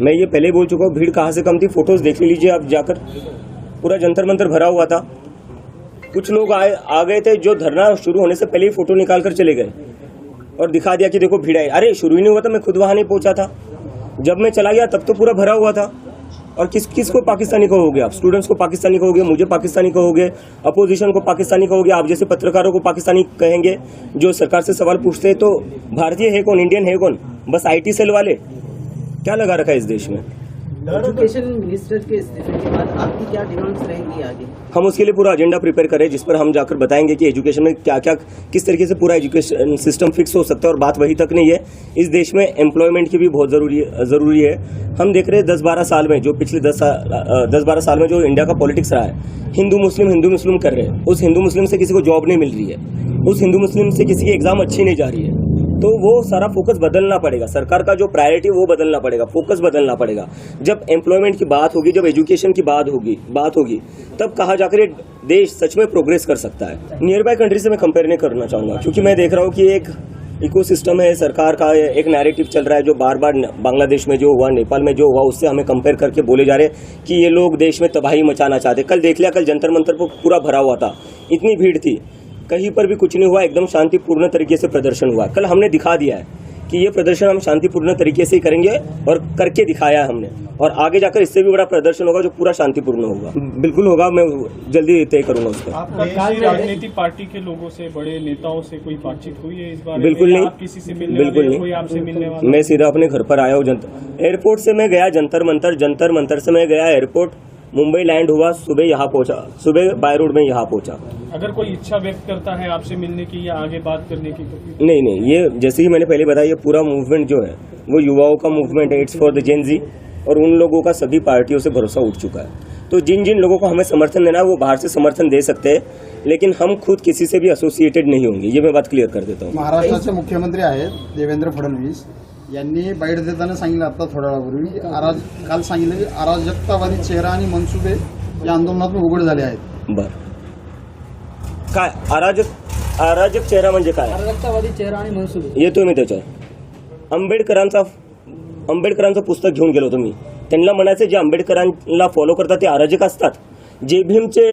मैं ये पहले बोल चुका हूँ, भीड़ कहाँ से कम थी, फोटोज देख लीजिए आप जाकर, पूरा जंतर मंतर भरा हुआ था। कुछ लोग आ गए थे जो धरना शुरू होने से पहले ही फोटो निकाल कर चले गए और दिखा दिया कि देखो भीड़ है। अरे शुरू ही नहीं हुआ था, मैं खुद वहां नहीं पहुंचा था, जब मैं चला गया तब तो पूरा भरा हुआ था। और किस को पाकिस्तानी कहोगे आप? स्टूडेंट्स को पाकिस्तानी कहोगे, मुझे पाकिस्तानी कहोगे, अपोजिशन को पाकिस्तानी कहोगे, आप जैसे पत्रकारों को पाकिस्तानी कहेंगे जो सरकार से सवाल पूछते हैं। तो भारतीय है कौन, इंडियन है कौन? बस IT सेल वाले। क्या लगा रखा है इस देश में? एजुकेशन मिनिस्टर के इस्तीफे के बाद आपकी क्या डिमांड्स रहेंगी आगे? हम उसके लिए पूरा एजेंडा प्रिपेयर करें, जिस पर हम जाकर बताएंगे कि एजुकेशन में क्या क्या, किस तरीके से पूरा एजुकेशन सिस्टम फिक्स हो सकता है। और बात वही तक नहीं है, इस देश में एम्प्लॉयमेंट की भी बहुत जरूरी है। हम देख रहे हैं 10-12 साल में, जो पिछले 10-12 साल में जो इंडिया का पॉलिटिक्स रहा है, हिंदू मुस्लिम कर रहे हैं। उस हिंदू मुस्लिम से किसी को जॉब नहीं मिल रही है, उस हिंदू मुस्लिम से किसी की एग्जाम अच्छी नहीं जा रही है। तो वो सारा फोकस बदलना पड़ेगा, सरकार का जो प्रायोरिटी वो बदलना पड़ेगा, फोकस बदलना पड़ेगा। जब एम्प्लॉयमेंट की बात होगी, जब एजुकेशन की बात होगी, तब कहाँ जाकर ये देश सच में प्रोग्रेस कर सकता है। नियर बाय कंट्री से मैं कंपेयर नहीं करना चाहूँगा, क्योंकि मैं देख रहा हूँ कि एक इकोसिस्टम है, सरकार का एक नैरेटिव चल रहा है जो बार बार बांग्लादेश में जो हुआ, नेपाल में जो हुआ, उससे हमें कंपेयर करके बोले जा रहे हैं कि ये लोग देश में तबाही मचाना चाहते। कल देख लिया, कल जंतर मंतर पर पूरा भरा हुआ था, इतनी भीड़ थी, कहीं पर भी कुछ नहीं हुआ, एकदम शांतिपूर्ण तरीके से प्रदर्शन हुआ। कल हमने दिखा दिया है कि ये प्रदर्शन हम शांतिपूर्ण तरीके से ही करेंगे और करके दिखाया है हमने। और आगे जाकर इससे भी बड़ा प्रदर्शन होगा जो पूरा शांतिपूर्ण होगा। बिल्कुल होगा, मैं जल्दी तय करूंगा उसका। आपका राजनीतिक पार्टी के लोगों से, बड़े नेताओं से कोई बातचीत हुई है इस बारे? बिल्कुल नहीं, किसी से मिलने बिल्कुल नहीं, कोई आपसे मिलने वाला? मैं सीधा अपने घर पर आया हूँ। एयरपोर्ट से मैं गया जंतर मंतर से मैं गया एयरपोर्ट, मुंबई लैंड हुआ, सुबह यहाँ पहुंचा, सुबह बाय रोड में यहाँ पहुंचा। अगर कोई इच्छा व्यक्त करता है आपसे मिलने की या आगे बात करने की तो? नहीं, ये जैसे ही मैंने पहले बताया, ये पूरा मूवमेंट जो है वो युवाओं का मूवमेंट है, इट्स फॉर द जेन जी, और उन लोगों का सभी पार्टियों से भरोसा उठ चुका है। तो जिन लोगों को हमें समर्थन देना है वो बाहर से समर्थन दे सकते हैं, लेकिन हम खुद किसी से भी एसोसिएटेड नहीं होंगे, ये मैं बात क्लियर कर देता हूँ। महाराष्ट्राचे मुख्यमंत्री आहेत देवेंद्र फडणवीस यांनी बाईट देताना सांगितलं, आता थोड्या वेळापूर्वी काल सांगितलं की अराजकतावादी चेहरा आणि मनसुबे या आंदोलनातून उघड झाले आहेत। बर, काय अराजक चेहरा म्हणजे काय? अराजकतावादी चेहरा आणि मनसुबे येतो मी त्याच्यावर। आंबेडकरांचं पुस्तक घेऊन गेलो होतो मी, त्यांना म्हणायचं जे आंबेडकरांना फॉलो करतात ते अराजक असतात, जे भीमचे